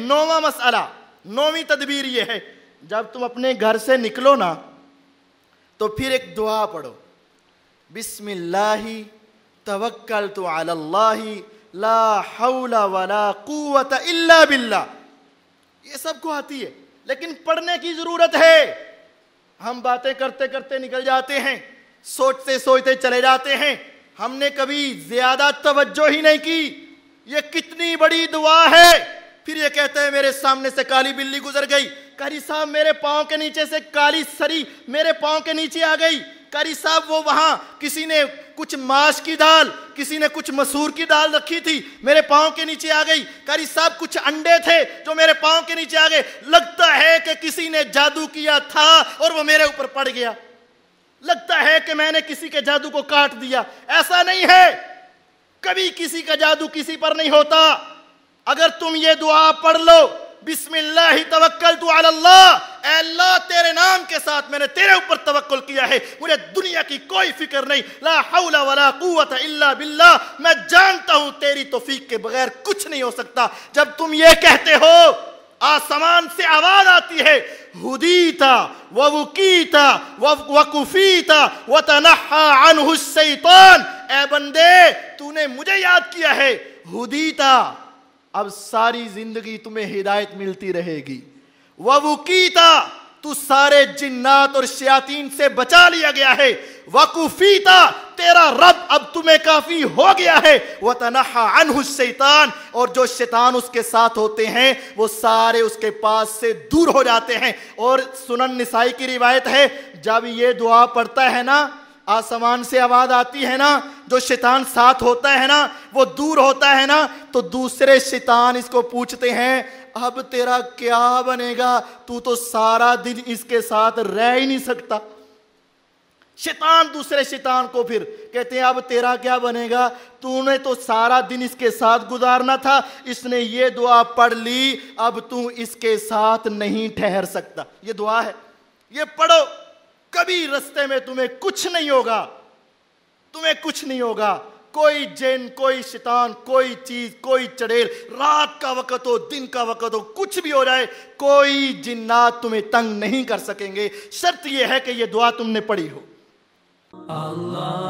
نوواں مسئلہ، نویں تدبیر یہ ہے، جب تم اپنے گھر سے نکلو نا تو پھر ایک دعا پڑھو، بسم اللہ توکلت علی اللہ لا حول ولا قوت الا باللہ۔ یہ سب کو آتی ہے لیکن پڑھنے کی ضرورت ہے۔ ہم باتیں کرتے کرتے نکل جاتے ہیں، سوچتے سوچتے چلے جاتے ہیں، ہم نے کبھی زیادہ توجہ ہی نہیں کی یہ کتنی بڑی دعا ہے۔ پھر یہ کہتے ہیں میرے سامنے سے کالی بلی گزر گئی، قاری صاحب میرے پاؤں کے نیچے سے کالی سری میرے پاؤں کے نیچے آ گئی، قاری صاحب وہ وہاں کسی نے کچھ ماش کی دال، کسی نے کچھ مسور کی دال رکھی تھی میرے پاؤں کے نیچے آ گئی، قاری صاحب کچھ انڈے تھے جو میرے پاؤں کے نیچے آ گئے، لگتا ہے کہ کسی نے جادو کیا تھا اور وہ میرے اوپر پڑ گیا، لگتا ہے کہ میں نے کسی کے جادو کو کاٹ دیا۔ ایسا نہیں ہے، کبھی کسی کا جادو کسی پر نہیں ہوتا۔ اگر تم یہ دعا پڑھ لو، بسم اللہ توکلت علی اللہ، اے اللہ تیرے نام کے ساتھ میں نے تیرے اوپر توکل کیا ہے، مجھے دنیا کی کوئی فکر نہیں، لا حول ولا قوت الا باللہ، میں جانتا ہوں تیری توفیق کے بغیر کچھ نہیں ہو سکتا۔ جب تم یہ کہتے ہو آسمان سے آواز آتی ہے، ہدیتا ووکیتا وکفیتا وتنحى عنہ الشیطان، اے بندے تو نے مجھے یاد کیا ہے، ہدیتا اب ساری زندگی تمہیں ہدایت ملتی رہے گی، ووکیتا تو سارے جنات اور شیاطین سے بچا لیا گیا ہے، وکفیتا تیرا رب اب تمہیں کافی ہو گیا ہے، وتنحى عنہ الشیطان اور جو شیطان اس کے ساتھ ہوتے ہیں وہ سارے اس کے پاس سے دور ہو جاتے ہیں۔ اور سنن نسائی کی روایت ہے، جب یہ دعا پڑھتا ہے نا، آسمان سے آواز آتی ہے نا، جو شیطان ساتھ ہوتا ہے نا وہ دور ہوتا ہے نا، تو دوسرے شیطان اس کو پوچھتے ہیں اب تیرا کیا بنے گا، تو سارا دن اس کے ساتھ رہ ہی نہیں سکتا۔ شیطان دوسرے شیطان کو پھر کہتے ہیں اب تیرا کیا بنے گا، تو نے تو سارا دن اس کے ساتھ گزارنا تھا، اس نے یہ دعا پڑھ لی، اب تو اس کے ساتھ نہیں ٹھہر سکتا۔ یہ دعا ہے، یہ پڑھو، کبھی رستے میں تمہیں کچھ نہیں ہوگا، تمہیں کچھ نہیں ہوگا، کوئی جن، کوئی شیطان، کوئی چیز، کوئی چڑیل، رات کا وقت ہو دن کا وقت ہو کچھ بھی ہو جائے، کوئی جنات تمہیں تنگ نہیں کر سکیں گے، شرط یہ ہے کہ یہ دعا تم نے پڑھی ہو۔ اللہ